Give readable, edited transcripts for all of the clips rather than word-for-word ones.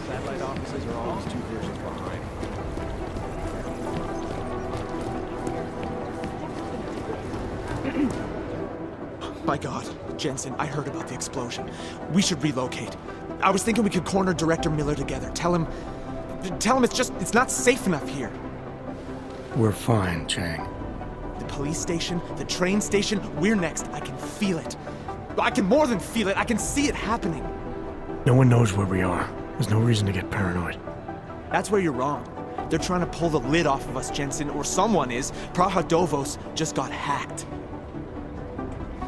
Satellite offices are always 2 versions behind. My God, Jensen, I heard about the explosion. We should relocate. I was thinking we could corner Director Miller together. Tell him it's not safe enough here. We're fine, Chang. The police station, the train station, we're next. I can feel it. I can more than feel it, I can see it happening. No one knows where we are. There's no reason to get paranoid. That's where you're wrong. They're trying to pull the lid off of us, Jensen, or someone is. Praha just got hacked.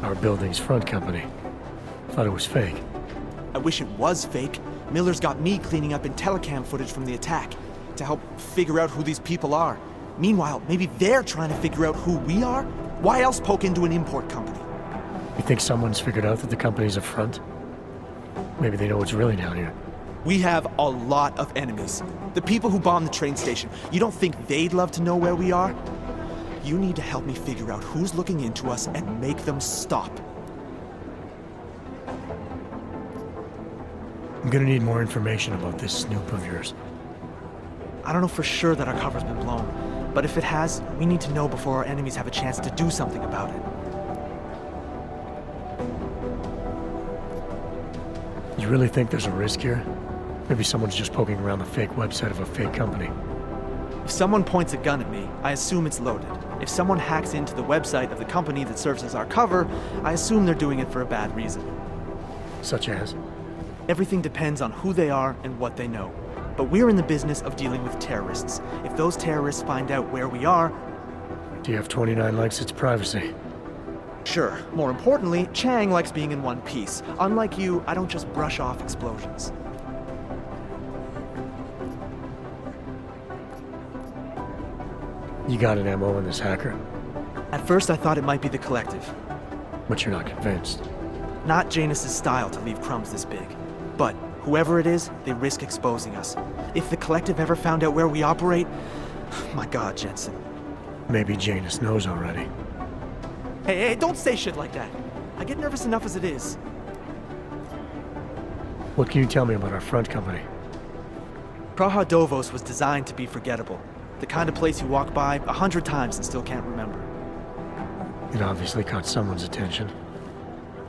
Our building's front company. Thought it was fake. I wish it was fake. Miller's got me cleaning up IntelliCam footage from the attack to help figure out who these people are. Meanwhile, maybe they're trying to figure out who we are? Why else poke into an import company? You think someone's figured out that the company's a front? Maybe they know what's really down here. We have a lot of enemies. The people who bombed the train station. You don't think they'd love to know where we are? You need to help me figure out who's looking into us and make them stop. I'm gonna need more information about this snoop of yours. I don't know for sure that our cover's been blown, but if it has, we need to know before our enemies have a chance to do something about it. You really think there's a risk here? Maybe someone's just poking around the fake website of a fake company. If someone points a gun at me, I assume it's loaded. If someone hacks into the website of the company that serves as our cover, I assume they're doing it for a bad reason. Such as? Everything depends on who they are and what they know. But we're in the business of dealing with terrorists. If those terrorists find out where we are... DF-29 likes its privacy. Sure. More importantly, Chang likes being in one piece. Unlike you, I don't just brush off explosions. You got an MO in this hacker? At first I thought it might be the Collective. But you're not convinced. Not Janus's style to leave crumbs this big. But whoever it is, they risk exposing us. If the Collective ever found out where we operate... My God, Jensen. Maybe Janus knows already. Hey, don't say shit like that. I get nervous enough as it is. What can you tell me about our front company? Praha was designed to be forgettable. The kind of place you walk by 100 times and still can't remember. It obviously caught someone's attention.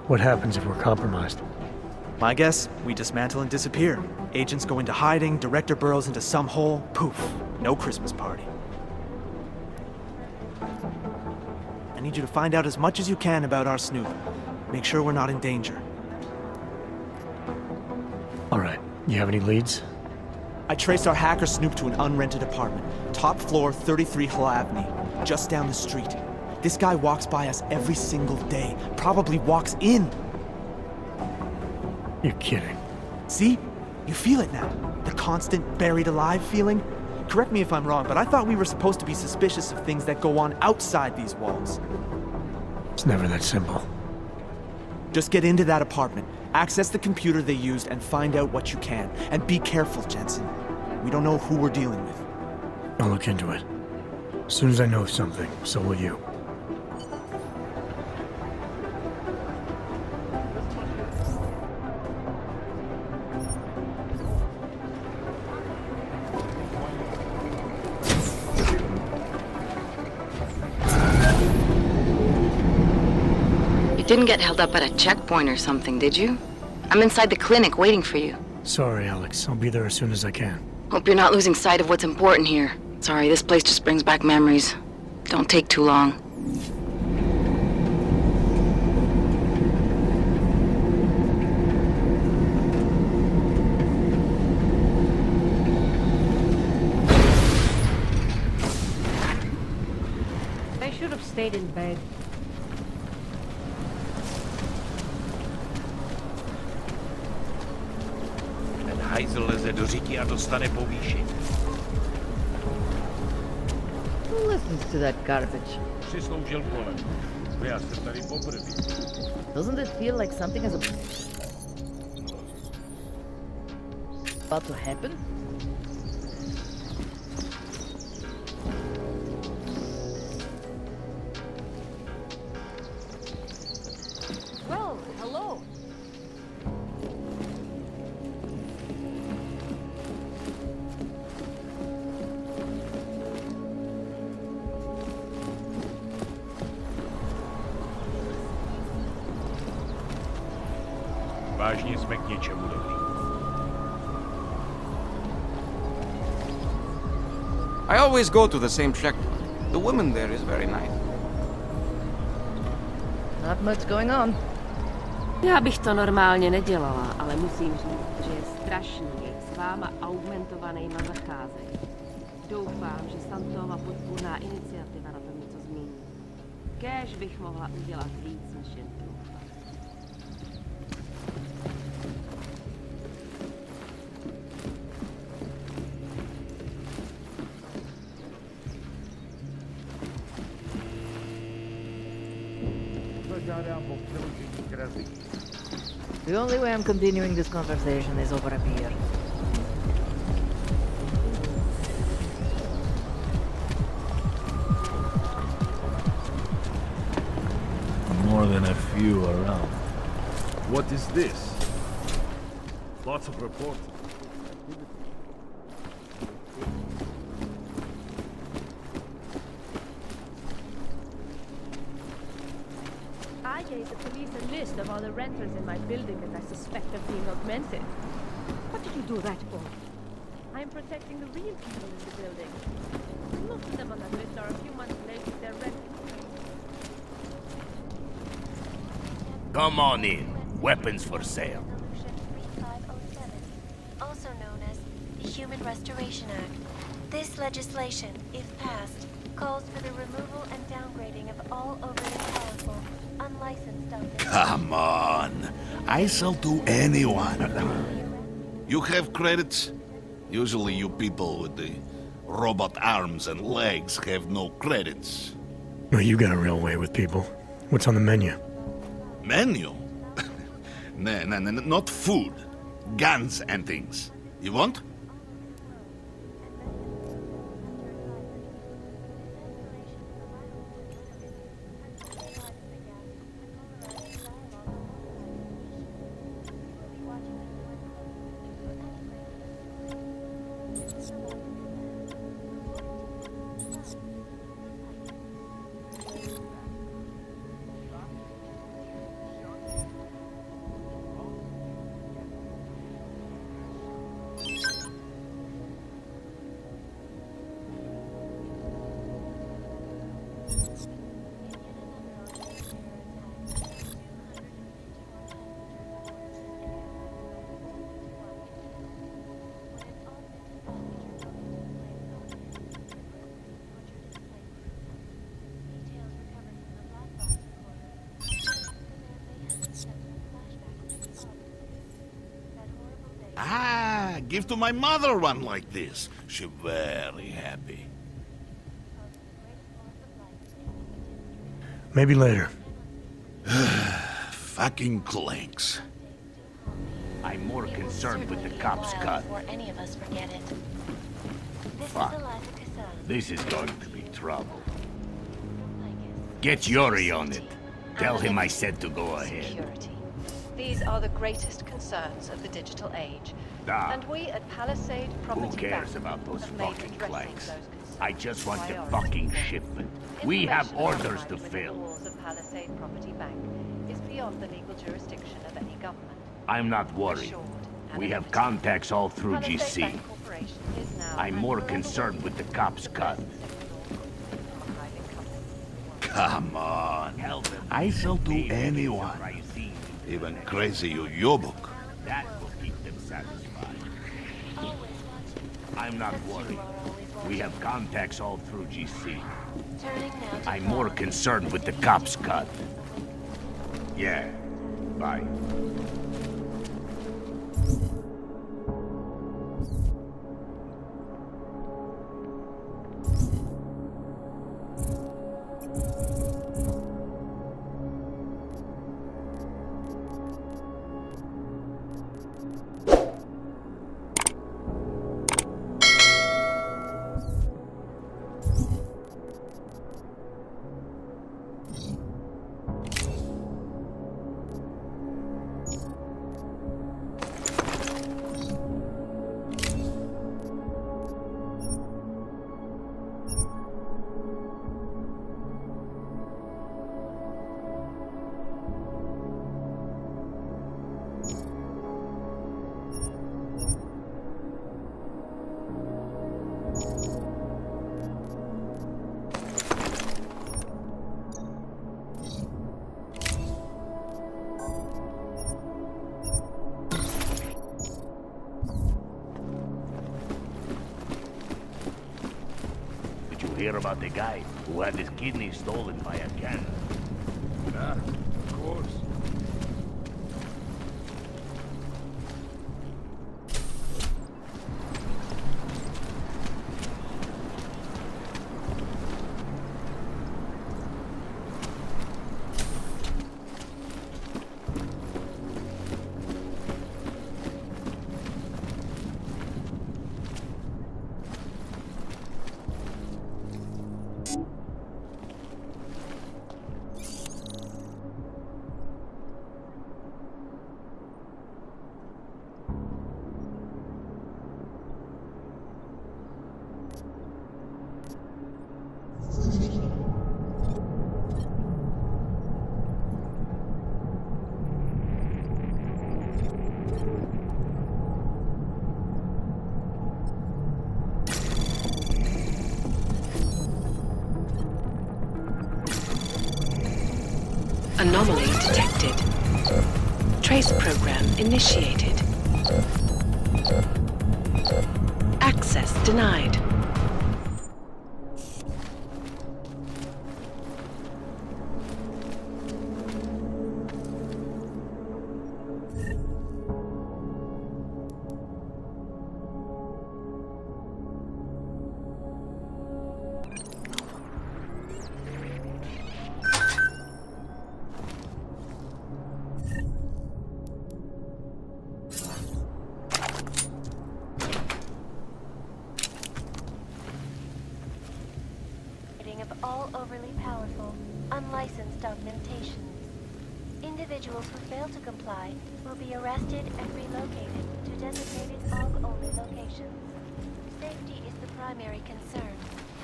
What happens if we're compromised? My guess, we dismantle and disappear. Agents go into hiding, Director burrows into some hole, poof, no Christmas party. I need you to find out as much as you can about our snoop. Make sure we're not in danger. All right. You have any leads? I traced our hacker snoop to an unrented apartment. Top floor, 33 Hull Avenue. Just down the street. This guy walks by us every single day. Probably walks in. You're kidding. See? You feel it now. The constant buried alive feeling. Correct me if I'm wrong, but I thought we were supposed to be suspicious of things that go on outside these walls. It's never that simple. Just get into that apartment, access the computer they used, and find out what you can. And be careful, Jensen. We don't know who we're dealing with. I'll look into it. As soon as I know something, so will you. Didn't get held up at a checkpoint or something, did you? I'm inside the clinic waiting for you. Sorry, Alex. I'll be there as soon as I can. Hope you're not losing sight of what's important here. Sorry, this place just brings back memories. Don't take too long. I should have stayed in bed. Hajzl leze do říky a dostane povýšení. Who listens to that garbage? Přisloužil kolem. Já jsem tady poprvé. Doesn't it feel like something is about to happen? Well, hello. jsme k něčemu dobrý. I always go to the same checkpoint. The woman there is very nice. Not much going on. Já bych to normálně nedělala, ale musím říct, že je strašný, jak s váma augmentovanýma zacházejí. Doufám, že Santova podpůrná iniciativa na tom něco změní. Kéž bych mohla udělat víc, než jen doufat. The only way I'm continuing this conversation is over a beer. More than a few around. What is this? Lots of reports. I gave the police a list of all the renters in my building that I suspect of being augmented. What did you do that for? I am protecting the real people in the building. Most of them on that list are a few months late with their rent. Come on in. Weapons for sale. Resolution 3507, also known as the Human Restoration Act. This legislation, if passed, calls for the removal and downgrading of all overly powerful, unlicensed doctors. Come on. I sell to anyone. You have credits? Usually you people with the robot arms and legs have no credits. Well, you got a real way with people. What's on the menu? Menu? No, not food. Guns and things. You want? Ah, give to my mother one like this. She very happy. Maybe later. Fucking clanks. I'm more concerned with the cops' cut. Before any of us forget it. This Fuck. is Eliza Cassan. This is going to be trouble. Get Yuri on it. Tell him I said to go ahead. Security. These are the greatest concerns of the digital age. Ah. And we at Palisade Property Who cares Bank about those have made fucking addressing clanks? those concerns I just want the priority. fucking shipment. We have Information orders outside to within fill. The walls of Palisade Property Bank is beyond the legal jurisdiction of any government. I'm not worried. Assured We have anonymity. contacts all through Palisade GC. Bank Corporation is now I'm more an concerned with the cops' cut. Come on. I sell to anyone. Even crazy Yobuk. That will keep them satisfied. I'm not worried. We have contacts all through GC. Turning now to I'm more concerned with the cops' cut. Yeah. Bye. hear about the guy who had his kidney stolen by a cat? Yeah, of course. Anomaly detected. Trace program initiated. Access denied. Of all overly powerful, unlicensed augmentations. Individuals who fail to comply will be arrested and relocated to designated AUG-only locations. Safety is the primary concern,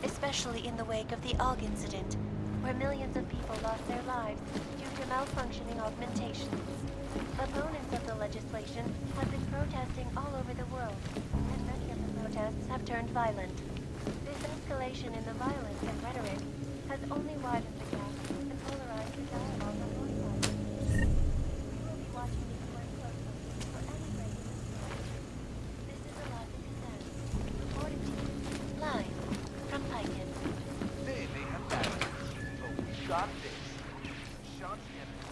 especially in the wake of the AUG incident, where millions of people lost their lives due to malfunctioning augmentations. Opponents of the legislation have been protesting all over the world, and many of the protests have turned violent. This escalation in the violence and rhetoric has only widened the gap and polarized the dialogue on both sides. We will be watching these work closely for any break in the story. This is a live descent. Reported to you live from Piken. They may have battered, but we got this. Shot enemy.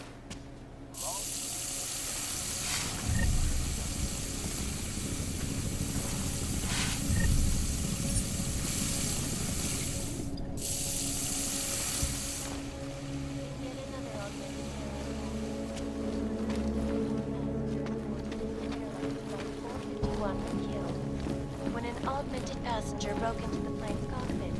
When an augmented passenger broke into the plane's cockpit.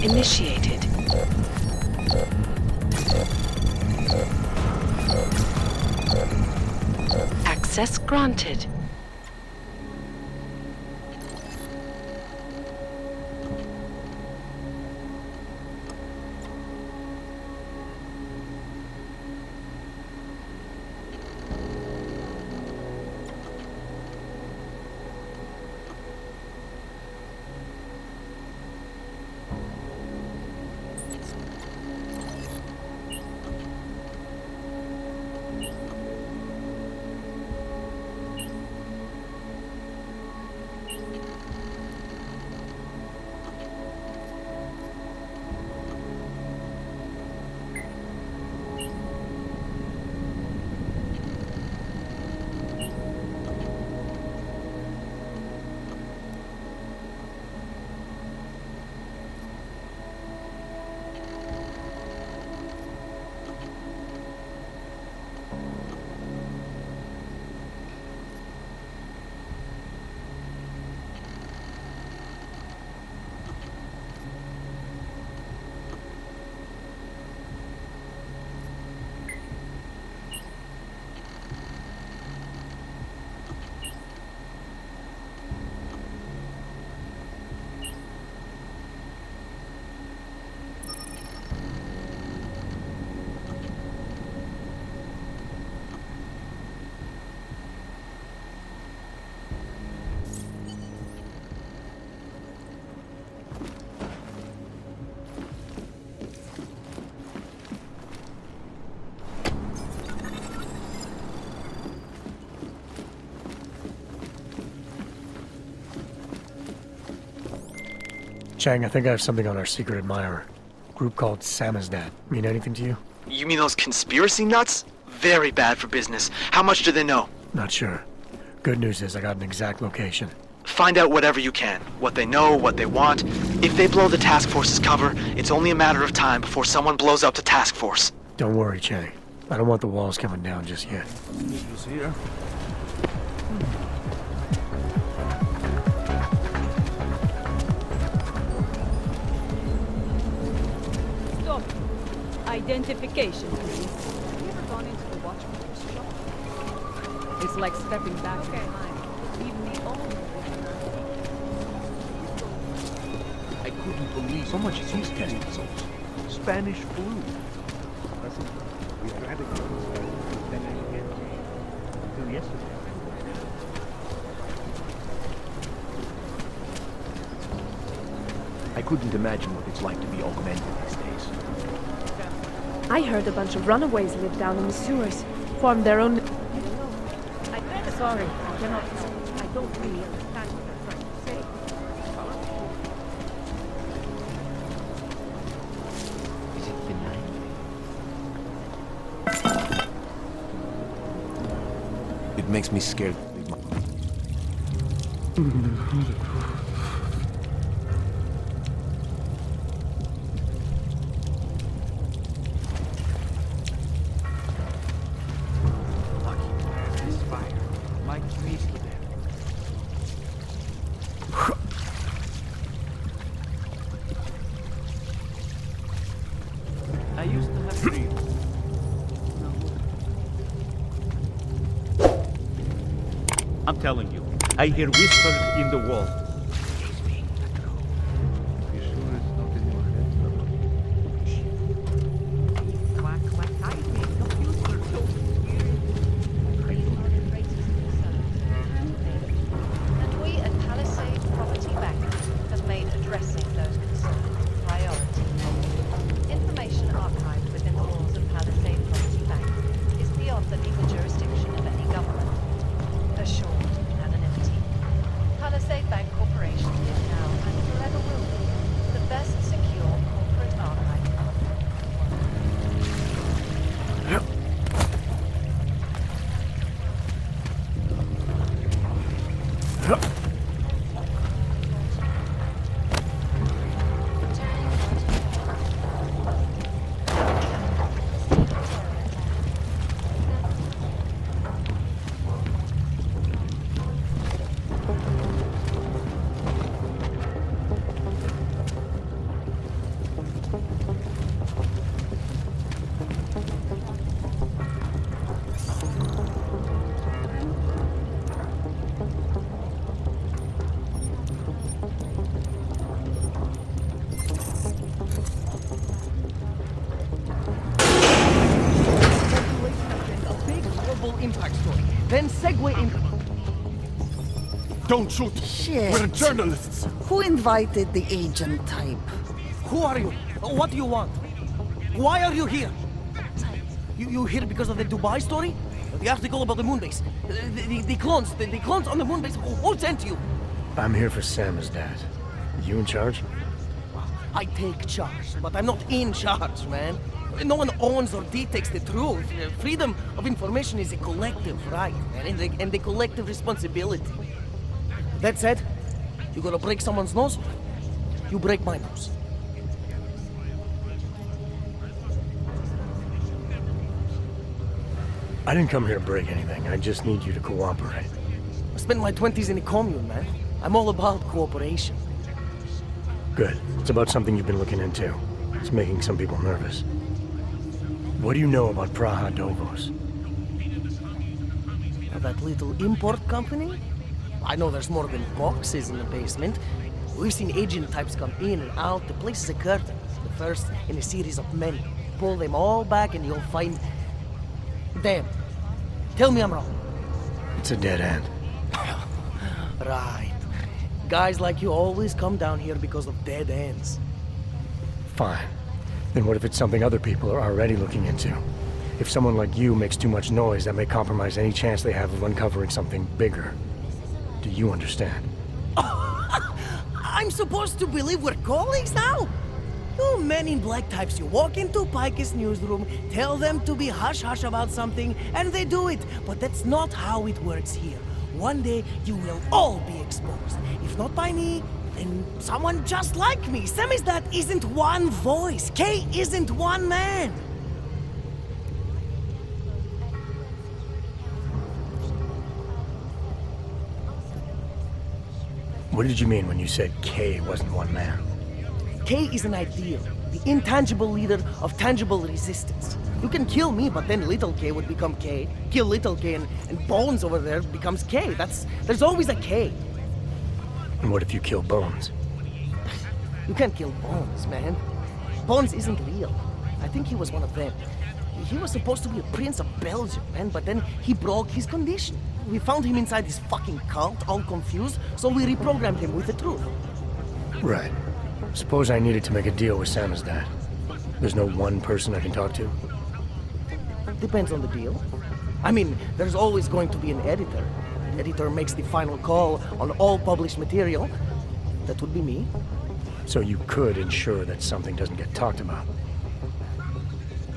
initiated. Access granted. Chang, I think I have something on our secret admirer. Group called Samizdat. Mean anything to you? You mean those conspiracy nuts? Very bad for business. How much do they know? Not sure. Good news is I got an exact location. Find out whatever you can. What they know, what they want. If they blow the task force's cover, it's only a matter of time before someone blows up the task force. Don't worry, Chang. I don't want the walls coming down just yet. Who's here? Stop. Identification, please. Have you ever gone into the watchmaker's shop? It's like stepping back in time. Even the old. I couldn't believe so much test results. Spanish flu. We've had it until yesterday. I couldn't imagine what it's like to be augmented these days. I heard a bunch of runaways live down in the sewers, formed their own. Sorry, I cannot. I don't really understand what they're trying to say. Is it benign? It makes me scared to leave my... I used to have dreams. I'm telling you, I hear whispers in the wall. He's being true. You sure it's not in your head? Quack, quack, typing, computer, so And we at Palisade Property Bank have made addressing those concerns a priority. Information archived within the walls of Palisade Property Bank is beyond the legal jurisdiction of any government. Assured anonymity. Palisade Bank then segue in... Don't shoot! Shit. We're journalists! Who invited the agent type? Who are you? What do you want? Why are you here? You here because of the Dubai story? The article about the moonbase? The clones on the moonbase? Who sent you? I'm here for Sam's dad. You in charge? I take charge, but I'm not in charge, man. No one owns or dictates the truth. Freedom of information is a collective right, man, and a collective responsibility. That said, you gotta break someone's nose, you break my nose. I didn't come here to break anything. I just need you to cooperate. I spent my 20s in a commune, man. I'm all about cooperation. Good. It's about something you've been looking into. It's making some people nervous. What do you know about Praha Dovos? That little import company? I know there's more than boxes in the basement. We've seen agent types come in and out. The place is a curtain. The first in a series of many. Pull them all back and you'll find... Damn. Tell me I'm wrong. It's a dead end. Right. Guys like you always come down here because of dead ends. Fine. Then what if it's something other people are already looking into? If someone like you makes too much noise, that may compromise any chance they have of uncovering something bigger. Do you understand? I'm supposed to believe we're colleagues now? You men in black types, you walk into Pike's newsroom, tell them to be hush-hush about something, and they do it. But that's not how it works here. One day, you will all be exposed. If not by me, then someone just like me. Samizdat isn't one voice. K isn't one man. What did you mean when you said K wasn't one man? K is an ideal, the intangible leader of tangible resistance. You can kill me, but then little K would become K. Kill little K and Bones over there becomes K. There's always a K. And what if you kill Bones? You can't kill Bones, man. Bones isn't real. I think he was one of them. He was supposed to be a prince of Belgium, man, but then he broke his condition. We found him inside his fucking cult, all confused, so we reprogrammed him with the truth. Right. Suppose I needed to make a deal with Samizdat. There's no one person I can talk to? Depends on the deal. I mean, there's always going to be an editor. The editor makes the final call on all published material. That would be me. So you could ensure that something doesn't get talked about?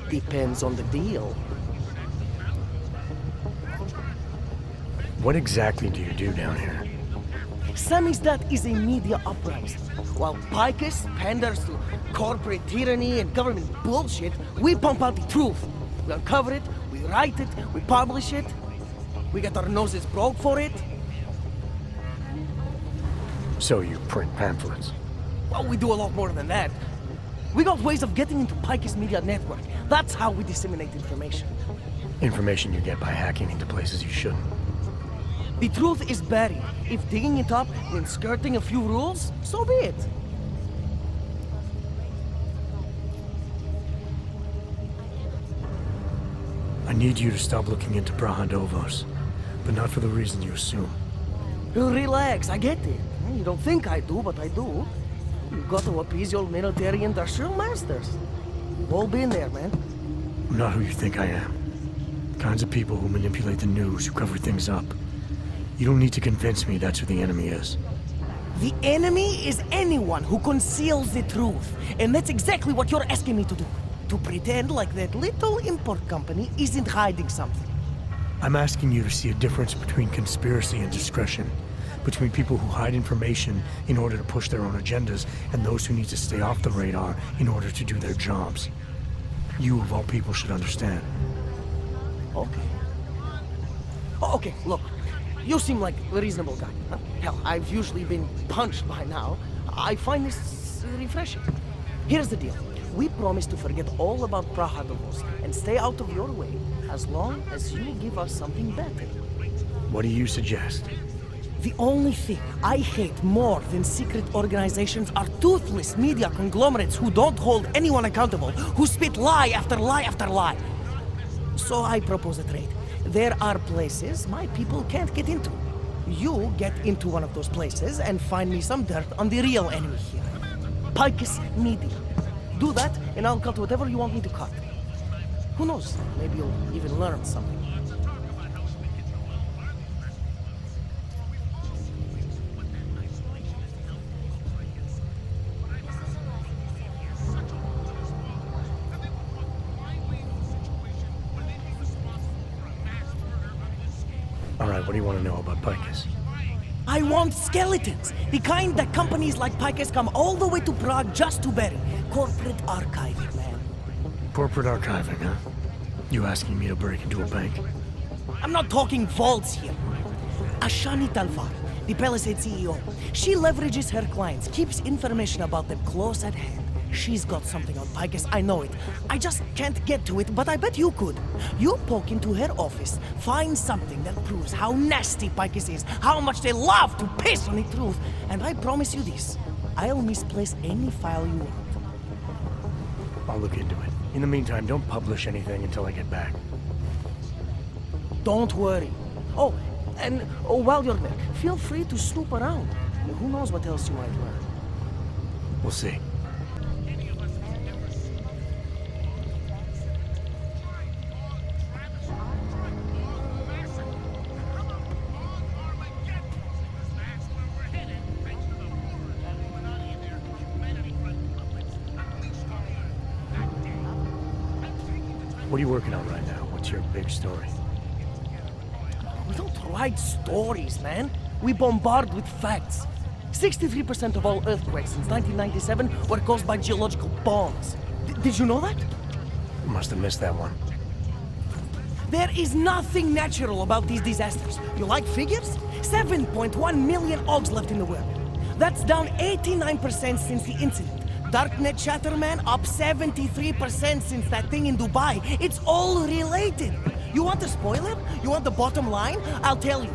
Depends on the deal. What exactly do you do down here? Samizdat is a media uprising. While Picus panders to corporate tyranny and government bullshit, we pump out the truth. We uncover it, we write it, we publish it. We get our noses broke for it. So you print pamphlets? Well, we do a lot more than that. We got ways of getting into Picus media network. That's how we disseminate information. Information you get by hacking into places you shouldn't. The truth is buried. If digging it up means skirting a few rules, so be it. I need you to stop looking into Praha Dovos, but not for the reason you assume. Relax, I get it. You don't think I do, but I do. You've got to appease your military industrial masters. We've all been there, man. I'm not who you think I am. The kinds of people who manipulate the news, who cover things up. You don't need to convince me that's who the enemy is. The enemy is anyone who conceals the truth. And that's exactly what you're asking me to do. To pretend like that little import company isn't hiding something. I'm asking you to see a difference between conspiracy and discretion. Between people who hide information in order to push their own agendas and those who need to stay off the radar in order to do their jobs. You, of all people, should understand. Okay. Okay, look. You seem like a reasonable guy. Huh? Hell, I've usually been punched by now. I find this refreshing. Here's the deal. We promise to forget all about Praha Dovos and stay out of your way as long as you give us something better. What do you suggest? The only thing I hate more than secret organizations are toothless media conglomerates who don't hold anyone accountable, who spit lie after lie after lie. So I propose a trade. there are places my people can't get into. You get into one of those places and find me some dirt on the real enemy here. Picus Media. Do that, and I'll cut whatever you want me to cut. Who knows? Maybe you'll even learn something. All right, what do you want to know about Picus? I want skeletons! The kind that companies like Picus come all the way to Prague just to bury. Corporate archiving, man. Corporate archiving, huh? You asking me to break into a bank? I'm not talking vaults here. Ashani Talvar, the Palisade CEO, she leverages her clients, keeps information about them close at hand. She's got something on Picus, I know it. I just can't get to it, but I bet you could. You poke into her office, find something that proves how nasty Picus is, how much they love to piss on the truth, and I promise you this, I'll misplace any file you want. I'll look into it. In the meantime, don't publish anything until I get back. Don't worry. Oh, and while you're there, feel free to snoop around. Who knows what else you might learn. We'll see. What are you working on right now? What's your big story? We don't write stories, man. We bombard with facts. 63% of all earthquakes since 1997 were caused by geological bombs. Did you know that? Must have missed that one. There is nothing natural about these disasters. You like figures? 7.1 million Augs left in the world. That's down 89% since the incident. Darknet chatter, man, up 73% since that thing in Dubai. It's all related. You want the spoiler? You want the bottom line? I'll tell you.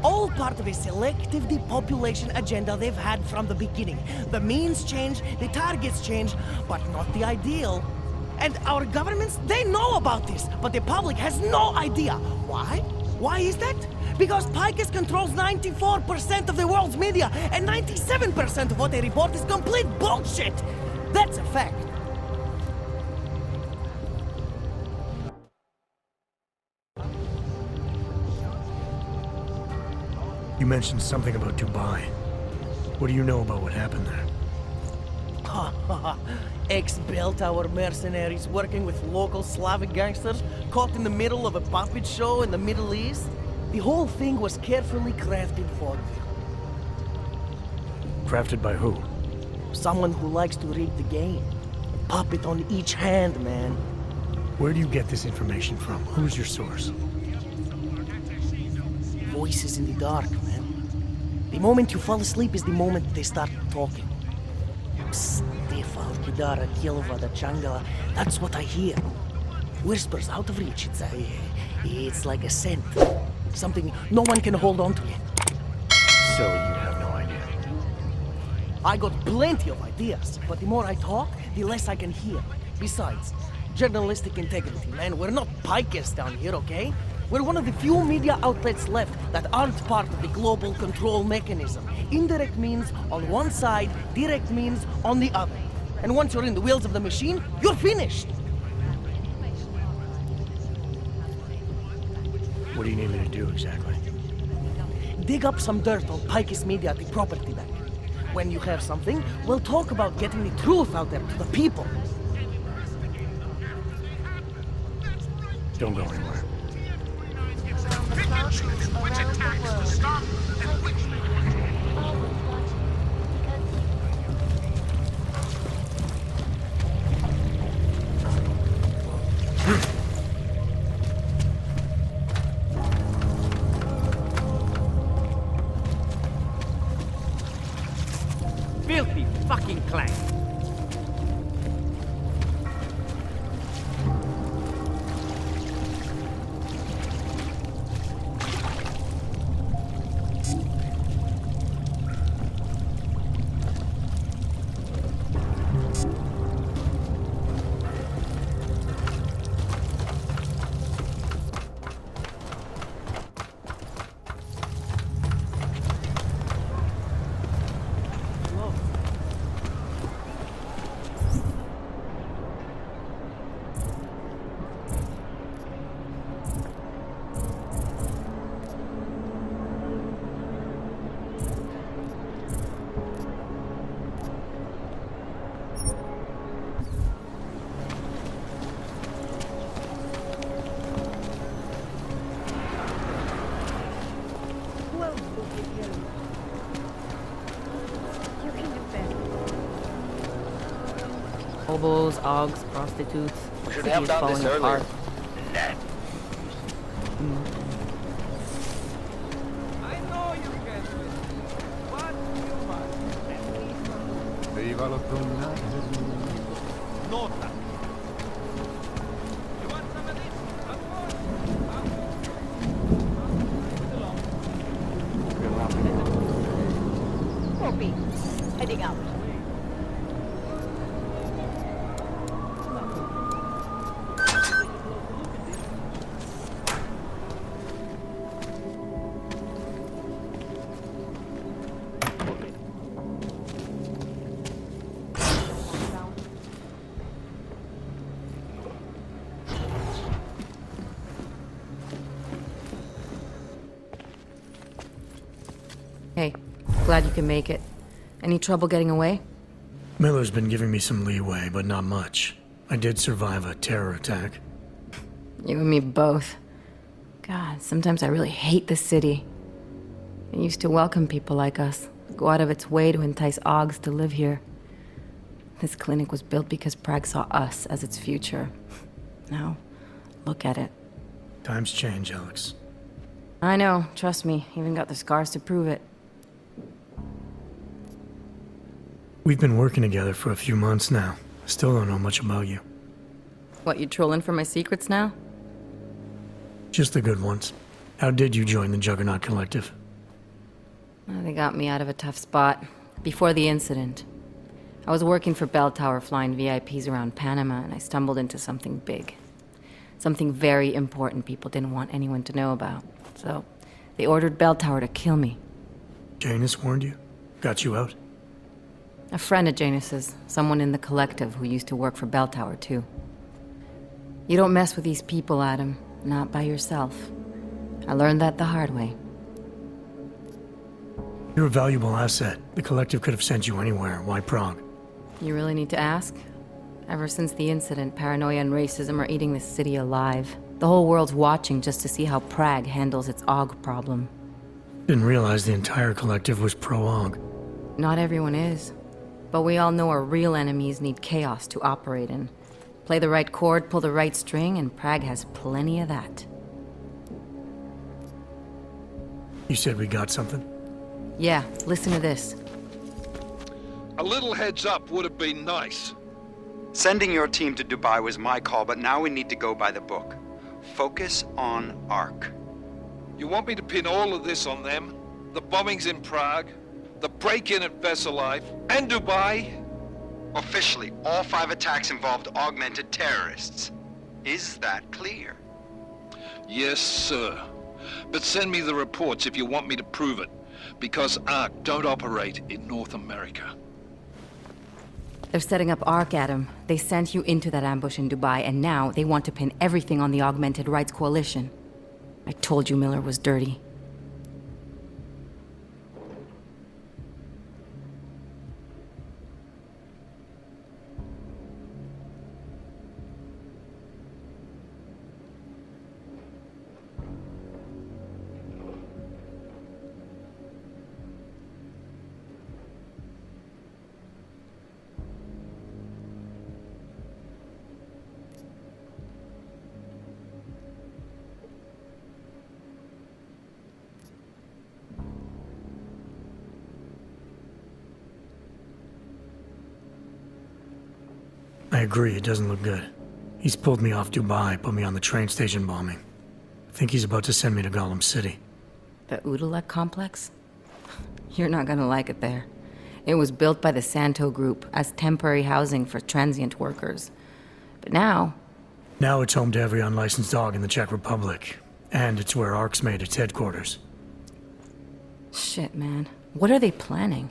All part of a selective depopulation agenda they've had from the beginning. The means change, the targets change, but not the ideal. And our governments, they know about this, but the public has no idea. Why? Why is that? Because Picus controls 94% of the world's media, and 97% of what they report is complete bullshit! That's a fact. You mentioned something about Dubai. What do you know about what happened there? Ha ha ha. Ex-bell tower mercenaries working with local Slavic gangsters caught in the middle of a puppet show in the Middle East? The whole thing was carefully crafted for you. Crafted by who? Someone who likes to rig the game. A puppet on each hand, man. Where do you get this information from? Who's your source? Voices in the dark, man. The moment you fall asleep is the moment they start talking. Stefan, Kidara, Kilva, Changala, that's what I hear. Whispers out of reach, it's like a scent. Something no one can hold on to yet. So you have no idea? I got plenty of ideas, but the more I talk, the less I can hear. Besides, journalistic integrity, man, we're not pikers down here, okay? We're one of the few media outlets left that aren't part of the global control mechanism. Indirect means on one side, direct means on the other. And once you're in the wheels of the machine, you're finished! What do you need me to do exactly? Dig up some dirt on Picus Media at the property bank. When you have something, we'll talk about getting the truth out there to the people. Don't go anywhere. Filthy fucking clank. Hobos, augs, prostitutes. We should City have is done this falling earlier. apart. I know you can do it. What you must. Nota. You want some of this? Of course. Copy. Heading out. Hey, glad you can make it. Any trouble getting away? Miller's been giving me some leeway, but not much. I did survive a terror attack. You and me both. God, sometimes I really hate this city. It used to welcome people like us, go out of its way to entice Augs to live here. This clinic was built because Prague saw us as its future. Now, look at it. Times change, Alex. I know, trust me, even got the scars to prove it. We've been working together for a few months now. Still don't know much about you. What, you trolling for my secrets now? Just the good ones. How did you join the Juggernaut Collective? They got me out of a tough spot. Before the incident. I was working for Bell Tower flying VIPs around Panama, and I stumbled into something big. Something very important people didn't want anyone to know about. So, they ordered Bell Tower to kill me. Janus warned you? Got you out? A friend of Janus's, someone in the collective who used to work for Bell Tower, too. You don't mess with these people, Adam. Not by yourself. I learned that the hard way. You're a valuable asset. The collective could have sent you anywhere. Why Prague? You really need to ask? Ever since the incident, paranoia and racism are eating this city alive. The whole world's watching just to see how Prague handles its AUG problem. Didn't realize the entire collective was pro-AUG. Not everyone is. But we all know our real enemies need chaos to operate in. Play the right chord, pull the right string, and Prague has plenty of that. You said we got something? Yeah, listen to this. A little heads up would have been nice. Sending your team to Dubai was my call, but now we need to go by the book. Focus on Ark. You want me to pin all of this on them? The bombings in Prague, the break-in at Vesellive, and Dubai? Officially, all 5 attacks involved augmented terrorists. Is that clear? Yes, sir. But send me the reports if you want me to prove it, because Ark don't operate in North America. They're setting up Ark, Adam. They sent you into that ambush in Dubai, and now they want to pin everything on the Augmented Rights Coalition. I told you Miller was dirty. I agree, it doesn't look good. He's pulled me off Dubai, put me on the train station bombing. I think he's about to send me to Gollum City. The Udalek complex? You're not gonna like it there. It was built by the Santo Group as temporary housing for transient workers. But now... Now it's home to every unlicensed dog in the Czech Republic. And it's where Ark's made its headquarters. Shit, man. What are they planning?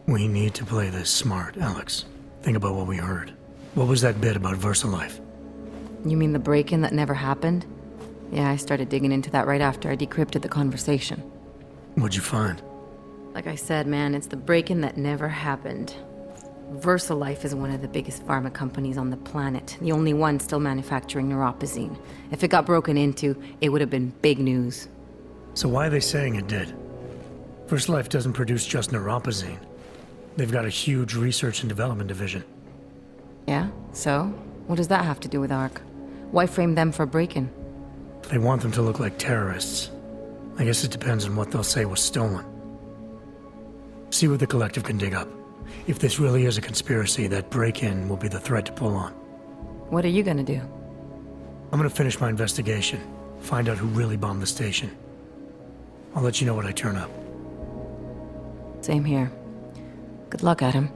We need to play this smart, Alex. Think about what we heard. What was that bit about VersaLife? You mean the break-in that never happened? Yeah, I started digging into that right after I decrypted the conversation. What'd you find? Like I said, man, it's the break-in that never happened. VersaLife is one of the biggest pharma companies on the planet, the only one still manufacturing neuropozyne. If it got broken into, it would have been big news. So why are they saying it did? VersaLife doesn't produce just neuropozyne. They've got a huge research and development division. Yeah? So? What does that have to do with ARC? Why frame them for break-in? They want them to look like terrorists. I guess it depends on what they'll say was stolen. See what the collective can dig up. If this really is a conspiracy, that break-in will be the thread to pull on. What are you gonna do? I'm gonna finish my investigation. Find out who really bombed the station. I'll let you know when I turn up. Same here. Good luck, Adam.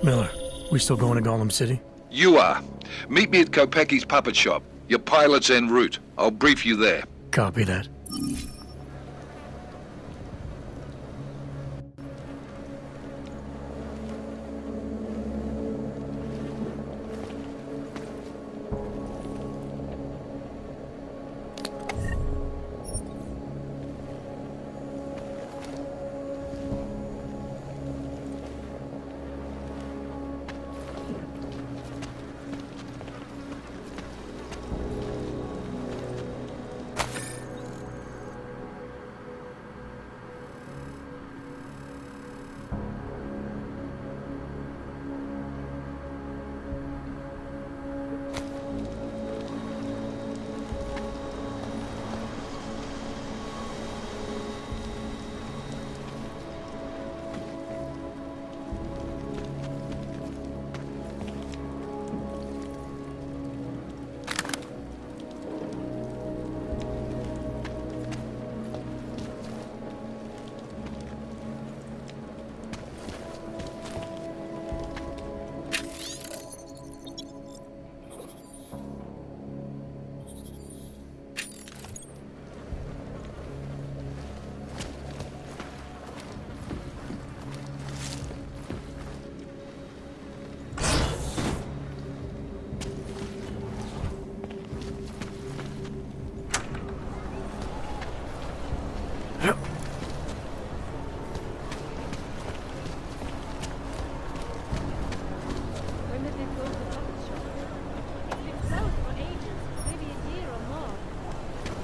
Miller, we still going to Golem City? You are. Meet me at Kopecki's puppet shop. Your pilot's en route. I'll brief you there. Copy that.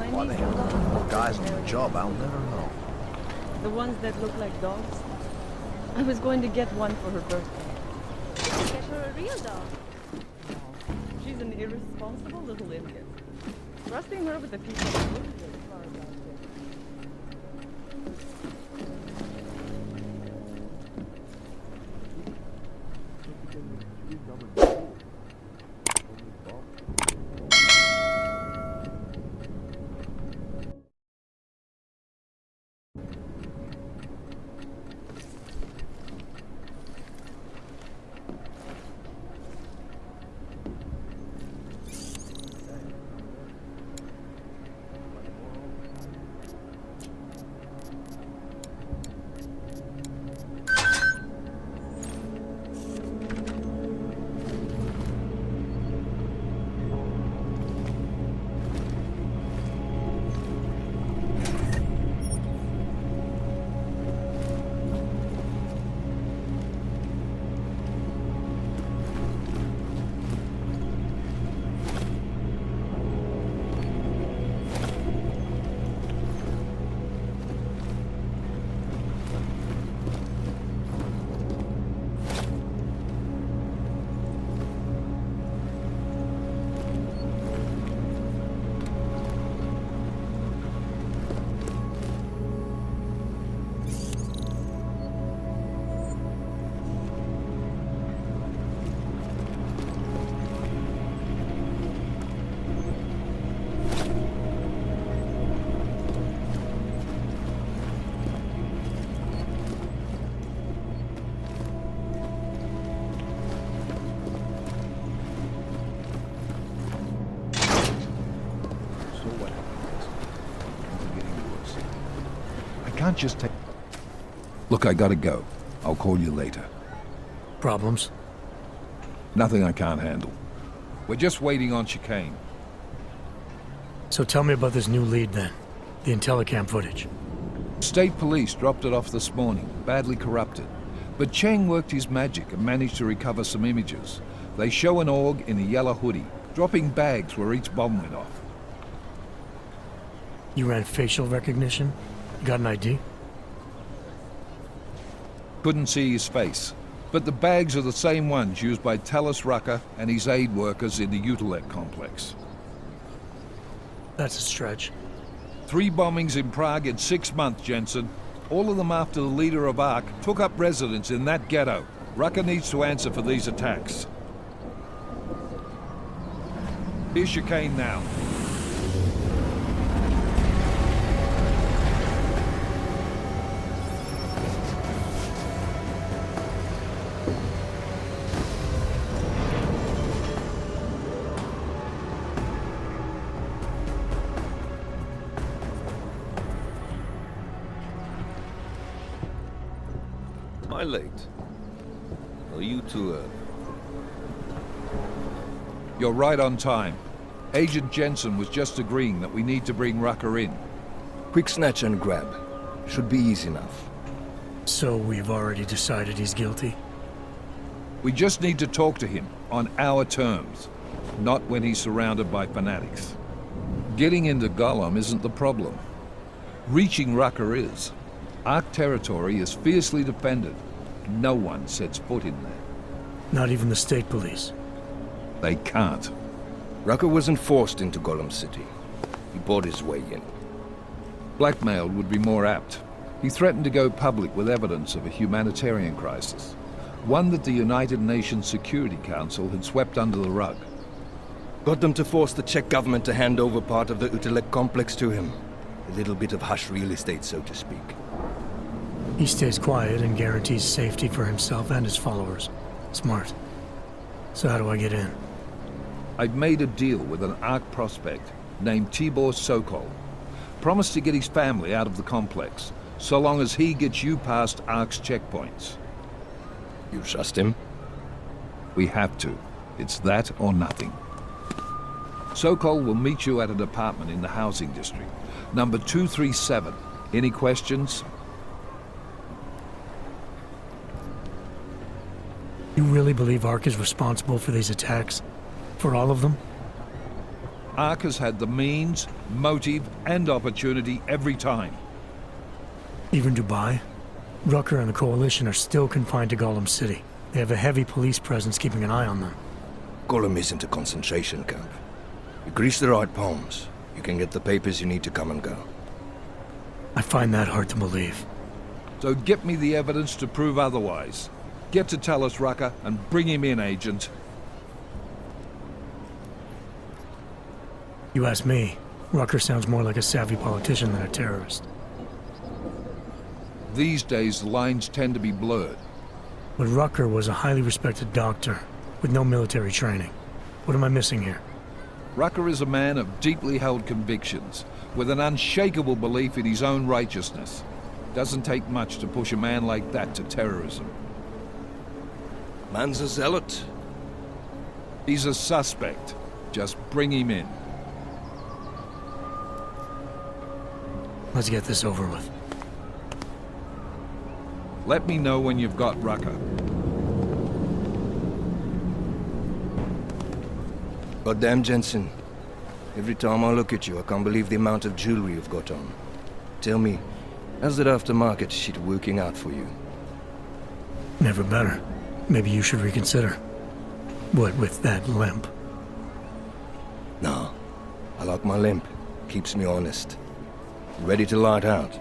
Why the hell the poor guys on the job, I'll never know. The ones that look like dogs? I was going to get one for her birthday. Get her a real dog. She's an irresponsible little idiot. Trusting her with a piece of wood is as far as I'll take. Can't just take... Look, I gotta go. I'll call you later. Problems? Nothing I can't handle. We're just waiting on chicane. So tell me about this new lead then. The Intellicam footage. State police dropped it off this morning, badly corrupted. But Cheng worked his magic and managed to recover some images. They show an org in a yellow hoodie, dropping bags where each bomb went off. You ran facial recognition? You got an ID? Couldn't see his face, but the bags are the same ones used by Talos Rucker and his aid workers in the Utilec complex. That's a stretch. 3 bombings in Prague in 6 months, Jensen. All of them after the leader of ARC took up residence in that ghetto. Rucker needs to answer for these attacks. Here's your cane now. Am I late? Are you two, You're right on time. Agent Jensen was just agreeing that we need to bring Rucker in. Quick snatch and grab. Should be easy enough. So we've already decided he's guilty? We just need to talk to him on our terms, not when he's surrounded by fanatics. Getting into Gollum isn't the problem. Reaching Rucker is. ARC territory is fiercely defended. No one sets foot in there. Not even the state police? They can't. Rucker wasn't forced into Gollum City. He bought his way in. Blackmailed would be more apt. He threatened to go public with evidence of a humanitarian crisis, one that the United Nations Security Council had swept under the rug. Got them to force the Czech government to hand over part of the Utilec complex to him. A little bit of hush real estate, so to speak. He stays quiet and guarantees safety for himself and his followers. Smart. So how do I get in? I've made a deal with an ARC prospect named Tibor Sokol. Promised to get his family out of the complex, so long as he gets you past ARC's checkpoints. You trust him? We have to. It's that or nothing. Sokol will meet you at an apartment in the housing district. Number 237. Any questions? You really believe ARC is responsible for these attacks? For all of them? ARC has had the means, motive, and opportunity every time. Even Dubai? Rucker and the Coalition are still confined to Gollum City. They have a heavy police presence keeping an eye on them. Gollum isn't a concentration camp. You grease the right palms, you can get the papers you need to come and go. I find that hard to believe. So get me the evidence to prove otherwise. Get to Talos Rucker and bring him in, Agent. You ask me, Rucker sounds more like a savvy politician than a terrorist. These days, the lines tend to be blurred. But Rucker was a highly respected doctor, with no military training. What am I missing here? Rucker is a man of deeply held convictions, with an unshakable belief in his own righteousness. Doesn't take much to push a man like that to terrorism. Man's a zealot. He's a suspect. Just bring him in. Let's get this over with. Let me know when you've got Rucker. Goddamn, Jensen. Every time I look at you, I can't believe the amount of jewelry you've got on. Tell me, how's that aftermarket shit working out for you? Never better. Maybe you should reconsider. What with that limp? No. I like my limp. Keeps me honest. Ready to light out.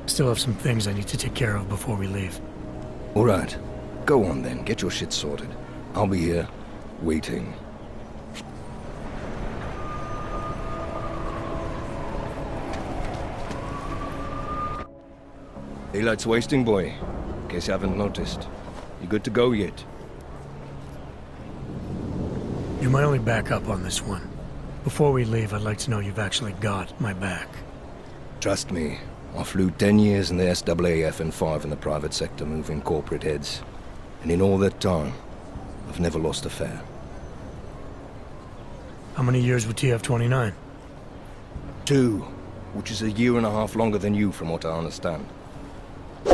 Still have some things I need to take care of before we leave. All right. Go on then. Get your shit sorted. I'll be here, waiting. Daylight's wasting, boy. In case you haven't noticed. You good to go yet? You're my only backup on this one. Before we leave, I'd like to know you've actually got my back. Trust me. I flew 10 years in the SAAF and 5 in the private sector moving corporate heads. And in all that time, I've never lost a fare. How many years with TF-29? 2, which is a year and a half longer than you from what I understand.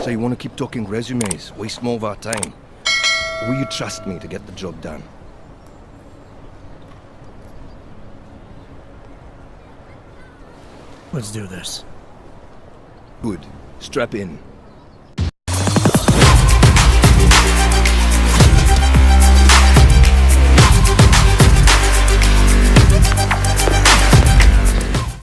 So you want to keep talking resumes, waste more of our time? Or will you trust me to get the job done? Let's do this. Good. Strap in.